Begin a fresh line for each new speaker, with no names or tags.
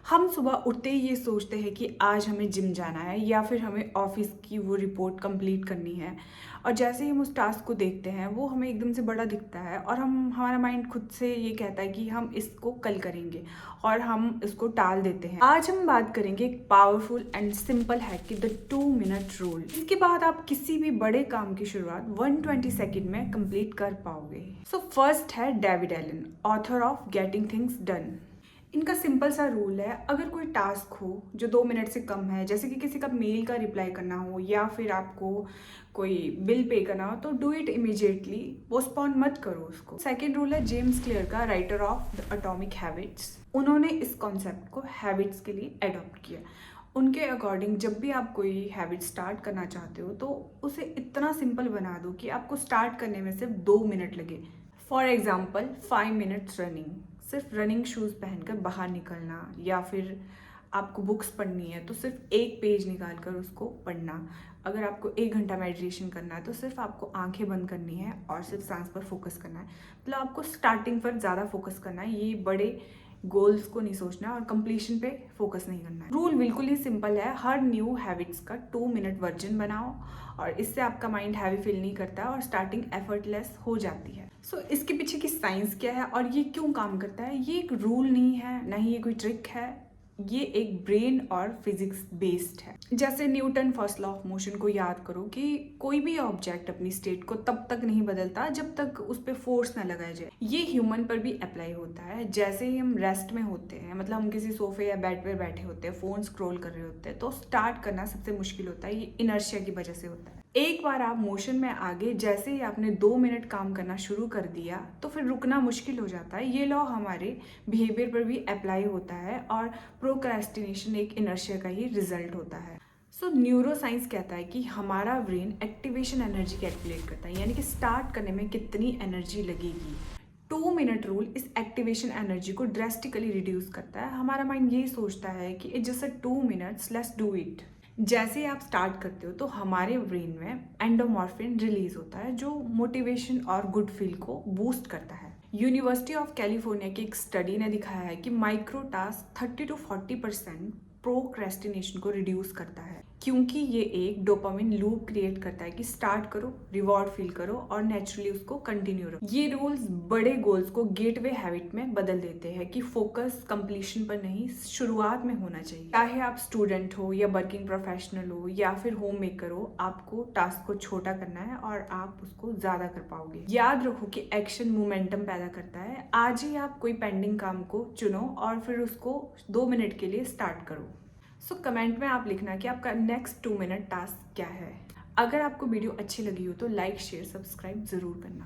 हम सुबह उठते ही ये सोचते हैं कि आज हमें जिम जाना है या फिर हमें ऑफिस की वो रिपोर्ट कंप्लीट करनी है। और जैसे ही हम उस टास्क को देखते हैं वो हमें एकदम से बड़ा दिखता है और हमारा माइंड खुद से ये कहता है कि हम इसको कल करेंगे और हम इसको टाल देते हैं। आज हम बात करेंगे एक पावरफुल एंड सिंपल हैक की, द 2 मिनट रूल। इसके बाद आप किसी भी बड़े काम की शुरुआत 120 सेकेंड में कंप्लीट कर पाओगे। सो फर्स्ट है David Allen, author of getting things done. इनका सिंपल सा रूल है, अगर कोई टास्क हो जो 2 मिनट से कम है, जैसे कि किसी का मेल का रिप्लाई करना हो या फिर आपको कोई बिल पे करना हो, तो डू इट इमीडिएटली, पोस्टपोन मत करो उसको। सेकेंड रूल है जेम्स क्लियर का, writer of the atomic habits. उन्होंने इस कॉन्सेप्ट को हैबिट्स के लिए एडॉप्ट किया। उनके अकॉर्डिंग जब भी आप कोई हैबिट स्टार्ट करना चाहते हो तो उसे इतना सिंपल बना दो कि आपको स्टार्ट करने में सिर्फ 2 मिनट लगे। फॉर एग्जाम्पल 5 मिनट्स रनिंग, सिर्फ रनिंग शूज़ पहनकर बाहर निकलना, या फिर आपको बुक्स पढ़नी है तो सिर्फ एक पेज निकाल कर उसको पढ़ना। अगर आपको 1 घंटा मेडिटेशन करना है तो सिर्फ आपको आंखें बंद करनी है और सिर्फ सांस पर फोकस करना है। मतलब आपको स्टार्टिंग पर ज़्यादा फोकस करना है, ये बड़े गोल्स को नहीं सोचना और कंप्लीशन पे फोकस नहीं करना है। रूल बिल्कुल ही सिंपल है, हर न्यू हैबिट्स का 2 मिनट वर्जन बनाओ और इससे आपका माइंड हैवी फील नहीं करता और स्टार्टिंग एफर्टलेस हो जाती है। सो इसके पीछे की साइंस क्या है और ये क्यों काम करता है? ये एक रूल नहीं है, ना ही ये कोई ट्रिक है, ये एक ब्रेन और फिजिक्स बेस्ड है। जैसे Newton first law of motion को याद करो कि कोई भी ऑब्जेक्ट अपनी स्टेट को तब तक नहीं बदलता जब तक उस पर फोर्स ना लगाया जाए। ये ह्यूमन पर भी अप्लाई होता है। जैसे ही हम रेस्ट में होते हैं, मतलब हम किसी सोफे या बेड पर बैठे होते हैं, फोन स्क्रॉल कर रहे होते हैं, तो स्टार्ट करना सबसे मुश्किल होता है। ये इनर्शिया की वजह से होता है। एक बार आप मोशन में आ गए, जैसे ही आपने 2 मिनट काम करना शुरू कर दिया तो फिर रुकना मुश्किल हो जाता है। ये लॉ हमारे बिहेवियर पर भी अप्लाई होता है और प्रोक्रेस्टिनेशन एक इनर्शिया का ही रिजल्ट होता है। सो न्यूरो साइंस कहता है कि हमारा ब्रेन एक्टिवेशन एनर्जी कैलकुलेट करता है, यानी कि स्टार्ट करने में कितनी एनर्जी लगेगी। 2 मिनट रूल इस एक्टिवेशन एनर्जी को ड्रेस्टिकली रिड्यूस करता है। हमारा माइंड यही सोचता है कि it just 2 minutes, let's do it. जैसे ही आप स्टार्ट करते हो तो हमारे ब्रेन में एंडोमॉर्फिन रिलीज होता है जो मोटिवेशन और गुड फील को बूस्ट करता है। यूनिवर्सिटी ऑफ कैलिफोर्निया की एक स्टडी ने दिखाया है कि माइक्रो टास्क 30 to 40% प्रोक्रेस्टिनेशन को रिड्यूस करता है, क्योंकि ये एक डोपामिन लूप क्रिएट करता है कि स्टार्ट करो, रिवॉर्ड फील करो और नेचुरली उसको कंटिन्यू रखो। ये रूल्स बड़े गोल्स को गेटवे हैबिट में बदल देते हैं कि फोकस कंप्लीशन पर नहीं, शुरुआत में होना चाहिए। चाहे आप स्टूडेंट हो या वर्किंग प्रोफेशनल हो या फिर होम मेकर हो, आपको टास्क को छोटा करना है और आप उसको ज्यादा कर पाओगे। याद रखो कि एक्शन मोमेंटम पैदा करता है। आज ही आप कोई पेंडिंग काम को चुनो और फिर उसको 2 मिनट के लिए स्टार्ट करो। सो कमेंट में आप लिखना कि आपका नेक्स्ट 2 मिनट टास्क क्या है। अगर आपको वीडियो अच्छी लगी हो तो लाइक शेयर सब्सक्राइब जरूर करना।